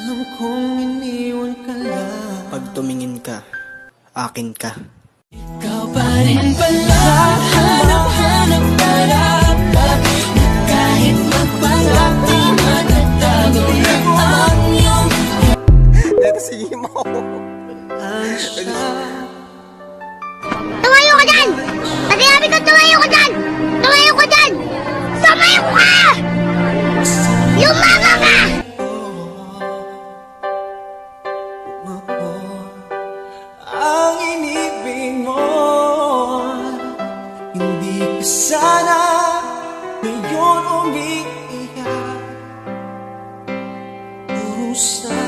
Alam kong iniwan ka lang. Pag tumingin ka, akin ka. Ikaw pa rin pala, hanap-hanap para na kahit magpanggap di matatago na ang iyong Dito sige mo. Tumayo ka dyan! Pagkinabi ko, tumayo ka dyan! Tumayo ka dyan! Tumayo ka! Lumama ka! ang inibig mo. Hindi ka sana ngayon umiiyak. Pusa